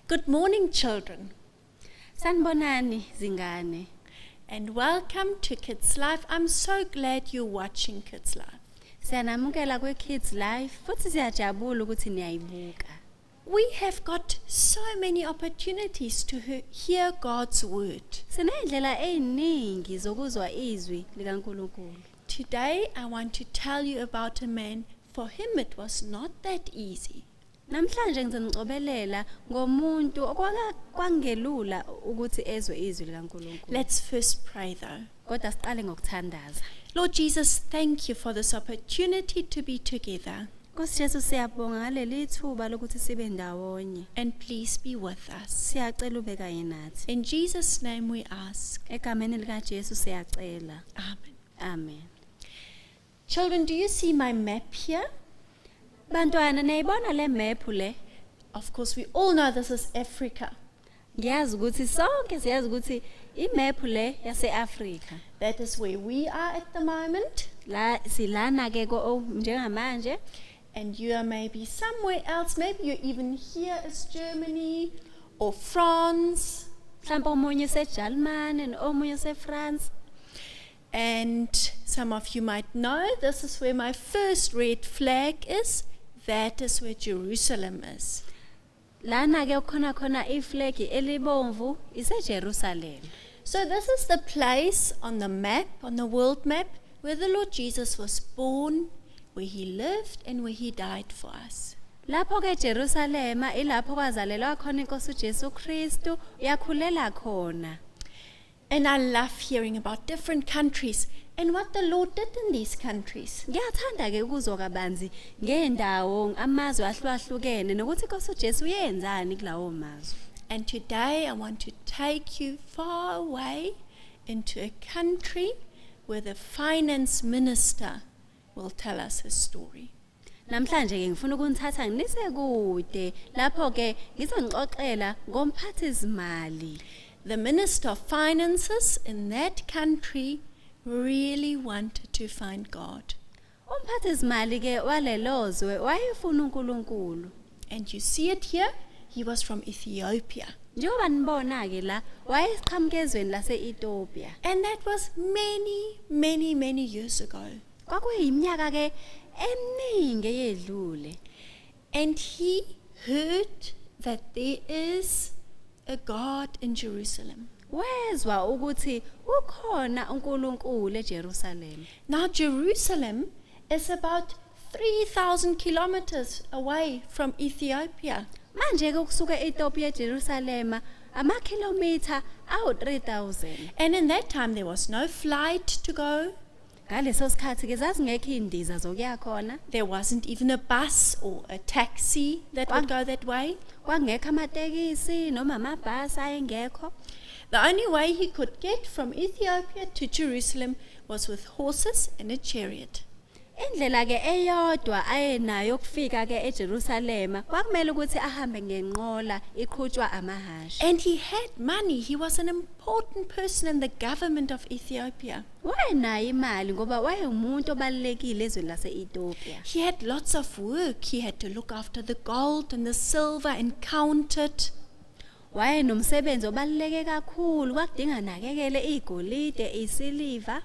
Good morning, children, Sanibonani zingane. and welcome to Kids Life. I'm so glad you're watching Kids Life. Siyanamukela kwe-Kids Life futhi siyajabula ukuthi niyayibuka. We have got so many opportunities to hear God's word. Sinendlela eziningi zokuzwa izwi likaNkulunkulu. Today, I want to tell you about a man. For him, it was not that easy. Namhlanje ngizonicobelela ngomuntu okwangelula ukuthi ezwe izwi likaNkulunkulu. Let's first pray, though. Kodwa siqale ngokuthandaza. Lord Jesus, thank you for this opportunity to be together. Nkosi Jesu siyabonga ngaleli thuba lokuthi sibe ndawonye. And please be with us. Siyacela ube kanye nathi. In Jesus' name we ask. Egameni likaJesu siyacela. Amen. Amen. Children, do you see my map here? Bantwana niyibona le map le? Of course, we all know this is Africa. Ngiyazi ukuthi sonke siyazi ukuthi imap le yase-Afrika. That is where we are at the moment. La silana ke njengamanje. And you are maybe somewhere else. Maybe you're even here as Germany or France. Mhlawumbe omunye useJalimane omunye useFrance. And some of you might know this is where my first red flag is. That is where Jerusalem is. Lana ke khona iflag elibomvu iseJerusalem. So this is the place on the map, on the world map, where the Lord Jesus was born, where he lived and where he died for us. Lapho ke Jerusalem ilapho kwazalelwa khona inkosi uJesu Kristu yakhulela khona. And I love hearing about different countries and what the Lord did in these countries. Ngiyathanda ke ukuzwa kabanzi ngendawo amazwe ahlukahlukene nokuthi inkosi uJesu uyenzani kulawo mazwe. And today I want to take you far away into a country where the finance minister will tell us his story. Namhlanje ke ngifuna ukunithatha nginise kude lapho ke ngizonixoxela ngomphathizimali. The minister of finances in that country really wanted to find God. Umphathizimali ke walelozwe wayefuna uNkulunkulu. And you see it here, he was from Ethiopia. Njengoba nibona ke la wayeqhamukezweni lase-Ethiopia. And that was many years ago. Kwakuyiminyaka ke eminingi eyedlule. And he heard that there is a God in Jerusalem. Wezwa ukuthi ukhona uNkulunkulu eJerusalem. Now Jerusalem is about 3,000 kilometers away from Ethiopia. Manje ke kusuka eEthiopia eJerusalem amakhilometer awu-3,000. And in that time there was no flight to go. Ngaleso sikhathi ke zazingekho indiza zokuya khona. There wasn't even a bus or a taxi that would go that way. Kwangekho amatekisi noma amabhasi ayengekho. The only way he could get from Ethiopia to Jerusalem was with horses and a chariot. Indlela ke eyodwa ayenayo ukufika ke eJerusalem kwakumele ukuthi ahambe ngenqola iqhutshwa amahashe. And he had money. He was an important person in the government of Ethiopia. Wayenayo imali ngoba wayeumuntu obalekile ezweni lase-Ethiopia. He had lots of work. He had to look after the gold and the silver and count it. Wayenomsebenzi obaluleke kakhulu kwakudinga nakekele igolide isiliva.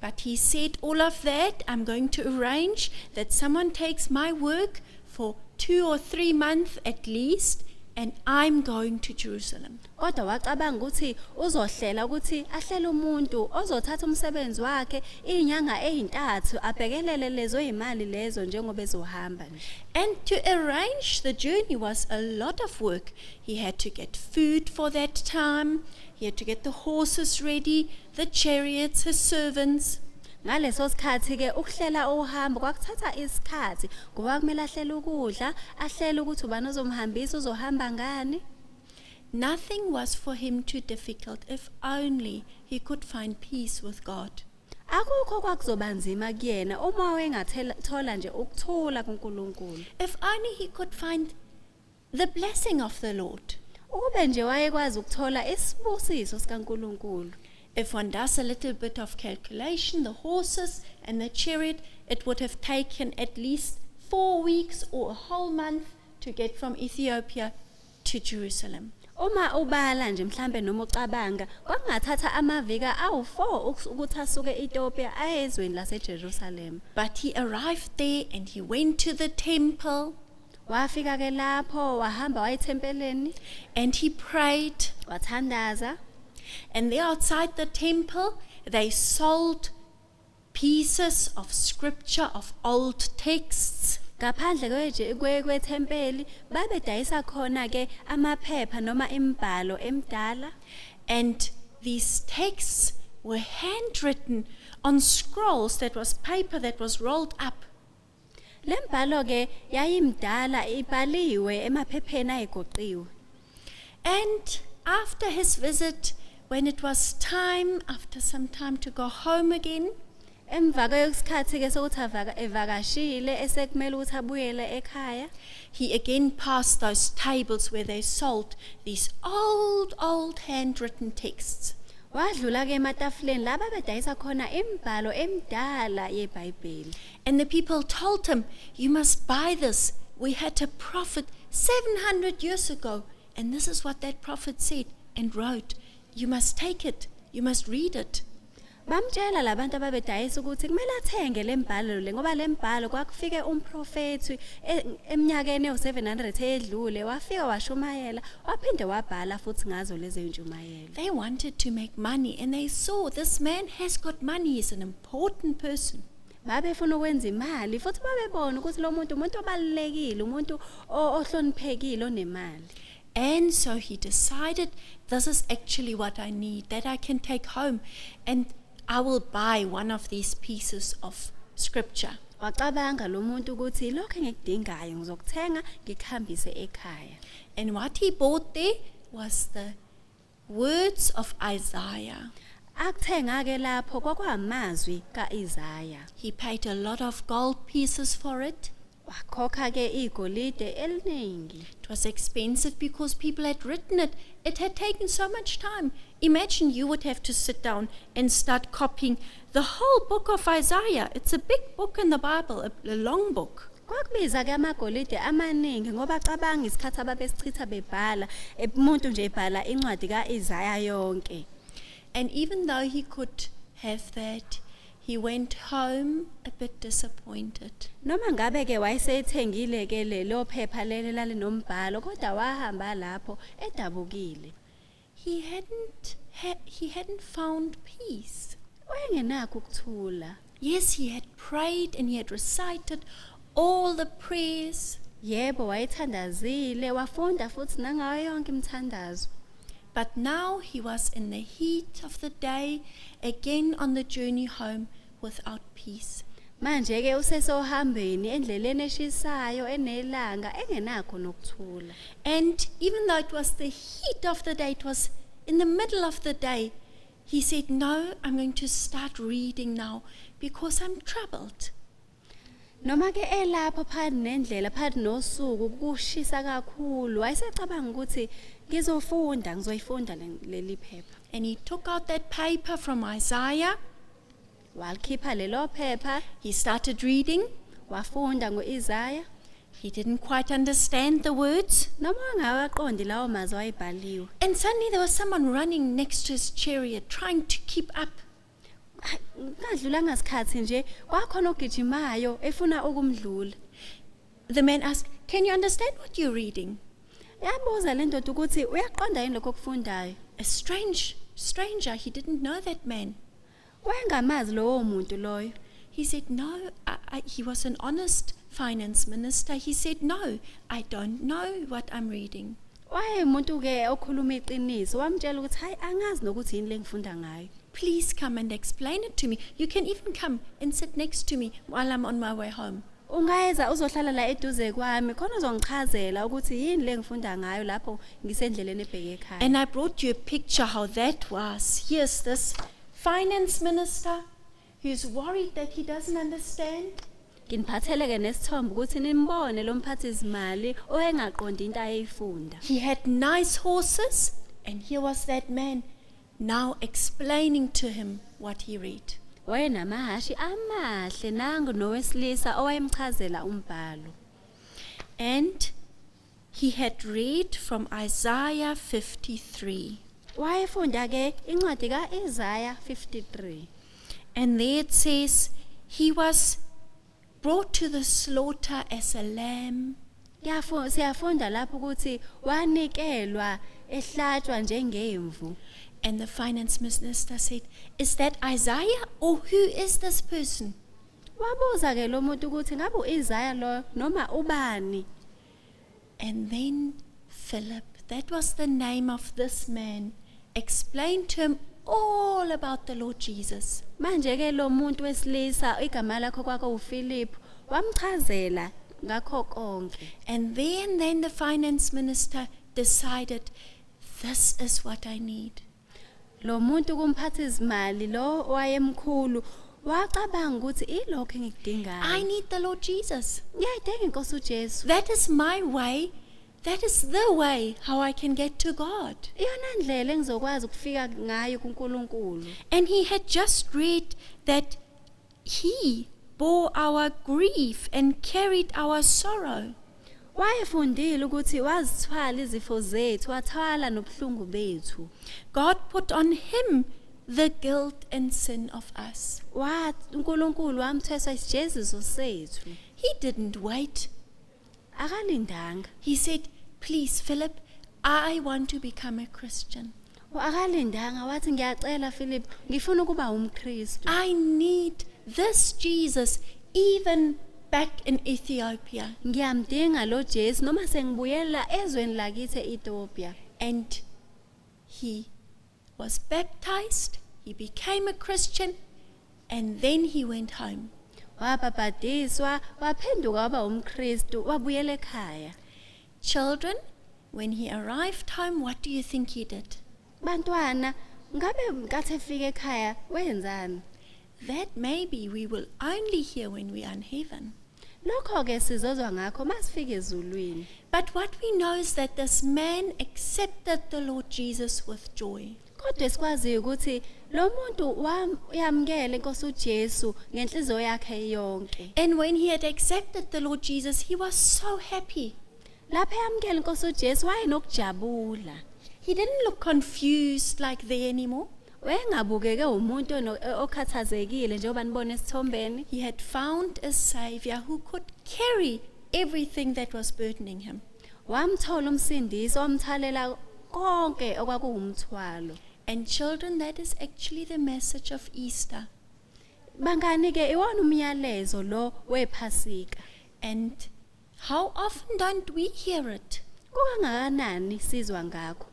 But he said, all of that, I'm going to arrange that someone takes my work for 2 or 3 months at least, and I'm going to Jerusalem. Kodwa wacabanga ukuthi uzohlela ukuthi ahlele umuntu ozothatha umsebenzi wakhe izinyanga ezintathu abhekelele lezo imali lezo njengoba ezohamba nje. And to arrange the journey was a lot of work. He had to get food for that time. He had to get the horses ready, the chariots, his servants. Ngaleso sikhathi ke ukuhlela uhambo kwakuthatha isikhathi ngoba kumele ahlele ukudla, ahlele ukuthi ubani ozomhambisa uzohamba ngani. Nothing was for him too difficult if only he could find peace with God. Akukho kwakuzoba nzima kuyena uma wengathola nje ukuthula kuNkulunkulu. If only he could find the blessing of the Lord. Ube nje wayekwazi ukuthola isibusiso sikaNkulunkulu. If one does a little bit of calculation, the horses and the chariot, it would have taken at least 4 weeks or a whole month to get from Ethiopia to Jerusalem. Uma ubala nje mhlambe noma ucabanga kwangathatha amavika awu4 ukuthi asuke eEthiopia ayezweni laseJerusalem. But he arrived there and he went to the temple Wafika ke lapho wahamba wayethempeleni and he prayed. wathandaza. And there outside the temple, they sold pieces of scripture, of old texts. Ngaphandle kwethempeli babedayisa khona ke amaphepha noma imibhalo emdala. And these texts were handwritten on scrolls, that was paper that was rolled up. Lembhalo ke yayimdala ibhaliwe emaphepheni ayigoqiwe. And after his visit, when it was time, after some time to go home again, Emva kwesikhathi ke sokuthi evakashile esekumele ukuthi abuyele ekhaya. he again passed those tables where they sold these old handwritten texts. Wadlula ke ematafuleni laba bedayisa khona imibhalo emdala yeBhayibheli. And the people told him, "You must buy this. We had a prophet 700 years ago, and this is what that prophet said and wrote. You must take it. You must read it." Bamtshela labantu ababedayisa ukuthi kumele athenge lembhalo le ngoba lembhalo kwakufike umprofethi eminyakeni ewu700 edlule wafika washumayela waphinde wabhala futhi ngazo lezi zintshumayelo. They wanted to make money, and they saw this man has got money. He's an important person. Babefuna ukwenza imali futhi babebona ukuthi lo muntu umuntu obalekile umuntu ohloniphekile onemali. And so he decided, this is actually what I need, that I can take home, and I will buy one of these pieces of scripture. Wacabanga lo muntu ukuthi lokho engikudingayo ngizokuthenga ngikuhambise ekhaya. And what he bought there was the words of Isaiah. Akuthenga ke lapho kwakwamazwi kaIsaya. He paid a lot of gold pieces for it. Wakhokha ke igolide eliningi. It was expensive because people had written it. It had taken so much time. Imagine you would have to sit down and start copying the whole book of Isaiah. It's a big book in the Bible, a long book. Kwakubiza ke amagolide amaningi ngoba cabanga isikhathi ababesichitha bebhala umuntu nje ebhala incwadi kaIsaya yonke. And even though he could have that, he went home a bit disappointed. Noma ngabe ke wayesethengile ke lelo phepha leli lalinombhalo kodwa wahamba lapho edabukile. He hadn't found peace. Wayengenakho ukuthula. Yes, he had prayed and he had recited all the prayers. Yebo wayethandazile wafunda futhi nangayo yonke imithandazo. But now he was in the heat of the day, again on the journey home, without peace. Manje ke usesohambeni endleleni eshisayo enelanga engenakho nokuthula. And even though it was the heat of the day, it was in the middle of the day, he said, "No, I'm going to start reading now because I'm troubled." Noma ke elapho phakathi nendlela phakathi nosuku kushisa kakhulu wayesecabanga ukuthi ngizoyifunda leli phepha. And he took out that paper from Isaiah. Wakhipha lelo phepha He started reading. wafunda ngoIsaya. He didn't quite understand the words. Noma ngawaqondi lawo mazwi ayibhaliwe. And suddenly there was someone running next to his chariot, trying to keep up. Kadlula ngasikhathi nje kwakhona ogijimayo efuna ukumdlula. The man asked, "Can you understand what you're reading?" Yabuza le ndoda ukuthi uyaqonda yini lokho okufundayo. A stranger, he didn't know that man. Wayengamazi lowo muntu loyo. He said, "No, he was an honest finance minister." He said, "No, I don't know what I'm reading." Wayemuntu ke okhuluma iqiniso wamtshela ukuthi hayi angazi nokuthi yini lengifunda ngayo. "Please come and explain it to me. You can even come and sit next to me while I'm on my way home." Ungayeza uzohlala la eduze kwami khona uzongichazela ukuthi yini lengifunda ngayo lapho ngisendleleni ebheke ekhaya. And I brought you a picture how that was. Here's this finance minister who's worried that he doesn't understand. Nginiphathele ke nesithombe ukuthi nimbone lo mphathizimali oyengaqondi into ayifunda. He had nice horses, and here was that man now explaining to him what he read. Wayenamahashi amahle nangu nowesilisa owayemchazela umbhalo. And he had read from Isaiah 53. wayefunda ke incwadi kaIsaiah 53 And there it says, he was brought to the slaughter as a lamb, siyafunda lapho ukuthi wanikelwa ehlatshwa njengemvu. and the finance minister said, is that Isaiah or who is this person? Wabuza ke lo muntu ukuthi ngabe uIsaiah lo noma ubani. And then Philip, that was the name of this man, explained to him all about the Lord Jesus. Manje ke lo muntu wesilisa igama lakho kwako uPhilip wamchazela ngakho konke. And then the finance minister decided, this is what I need. Lo muntu kumphathizimali lo wayemkhulu wacabanga ukuthi ilokho I engikudingayo. need the Lord Jesus. Ngiyayidinga inkosi uJesu. That is my way. That is the way how I can get to God. Iyona ndlela engizokwazi ukufika ngayo kuNkulunkulu. And he had just read that he bore our grief and carried our sorrow. Wayefundile ukuthi wazithwala izifo zethu, wathwala nobuhlungu bethu. God put on him the guilt and sin of us. uNkulunkulu wamthwesa isijeziso sethu. He didn't wait. Akalindanga. He said, please, Philip, I want to become a Christian. Akalindanga wathi ngiyacela Philip, ngifuna ukuba umKristu. I need this Jesus even back in Ethiopia. Ngiyamdinga lo Jesu noma sengibuyela ezweni lakithi eEthiopia. And he was baptized, he became a Christian, and then he went home. Wabhabhadiswa, waphenduka waba umKristu, wabuyela ekhaya. Children, when he arrived home, what do you think he did? Bantwana, ngabe nkathi efika ekhaya wenzani? That maybe we will only hear when we are in heaven. Lokho ke sizozwa ngakho masifike ezulwini. But what we know is that this man accepted the Lord Jesus with joy. Kodwa sikwazi ukuthi lo muntu wayamkela inkosi uJesu ngenhliziyo yakhe yonke. And when he had accepted the Lord Jesus, he was so happy. Lapho yamkela inkosi uJesu wayenokujabula. He didn't look confused like there anymore. Wayengabukeke umuntu okhathazekile njengoba nibona esithombeni. He had found a Savior who could carry everything that was burdening him. Wamthola umsindisi wamthalela konke okwakuwumthwalo. And children, that is actually the message of Easter. Bangani ke iwona umyalezo lo wePhasika. And how often don't we hear it? Kukangakanani sizwa ngakho?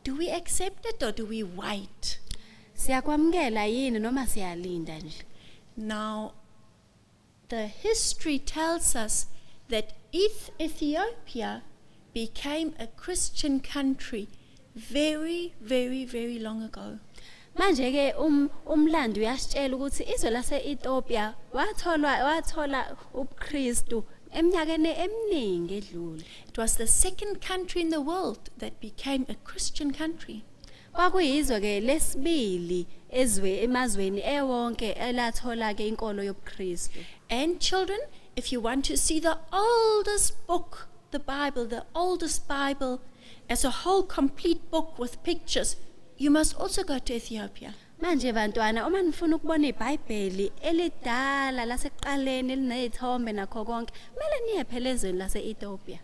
Do we accept it or do we wait? Siyakwamkela yini noma siyalinda nje? Now, the history tells us that Ethiopia became a Christian country very, very, very long ago. Manje ke umlando uyasitshela ukuthi izwe laseEthiopia wathola ubuKristu eminyakeni eminingi edlule. It was the second country in the world that became a Christian country. Kwakuyizwe ke lesibili emazweni ewonke elathola ke inkolo yobuKristu. And children, if you want to see the oldest book, the Bible, the oldest Bible as a whole complete book with pictures, you must also go to Ethiopia. Manje bantwana uma nifuna ukubona iBhayibheli elidala lasekuqaleni elinezithombe nakho konke, kumele niye phela ezweni laseEthiopia.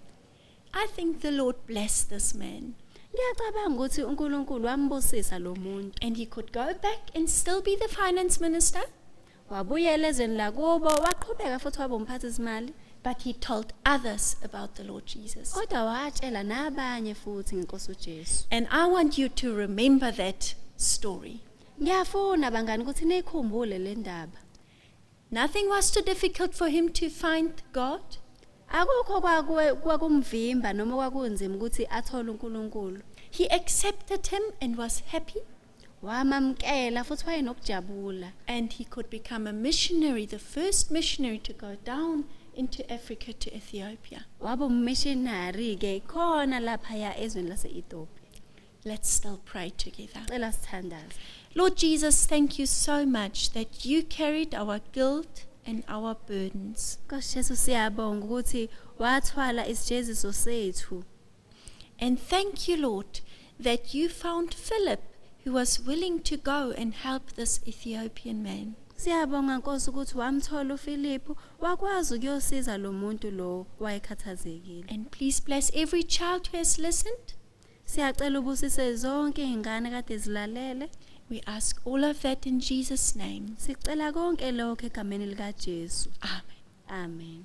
I think the Lord blessed this man. Ngiyacabanga ukuthi uNkulunkulu wambusisa lo muntu. And he could go back and still be the finance minister. Wabuyela ezweni lakubo waqhubeka futhi waba umphathizimali. But he told others about the Lord Jesus. Kodwa watshela nabanye futhi ngenkosi uJesu. And I want you to remember that story. Ngiyafuna bangani ukuthi nikhumbule le ndaba. Nothing was too difficult for him to find God. Akukho kwakumvimba noma kwakunzima ukuthi athole uNkulunkulu. He accepted him and was happy. Wamamkela futhi wayenokujabula. And he could become a missionary, the first missionary to go down into Africa to Ethiopia. Waba ummissionary ke khona lapha ya ezweni laseEthiopia. Let's still pray together. Cela sithandaze. Lord Jesus, thank you so much that you carried our guilt and our burdens. Nkosi Jesu siyabonga ukuthi wathwala isijeziso sethu And thank you, Lord, that you found Philip, who was willing to go and help this Ethiopian man. Siyabonga Nkosi ukuthi wamthola uFilipu wakwazi ukuyosiza lo muntu lo wayekhathazekile. And please bless every child who has listened. Siyacela ubusise zonke izingane kade zilalele. We ask all of that in Jesus' name. Sicela konke lokho egameni likaJesu. Amen. Amen.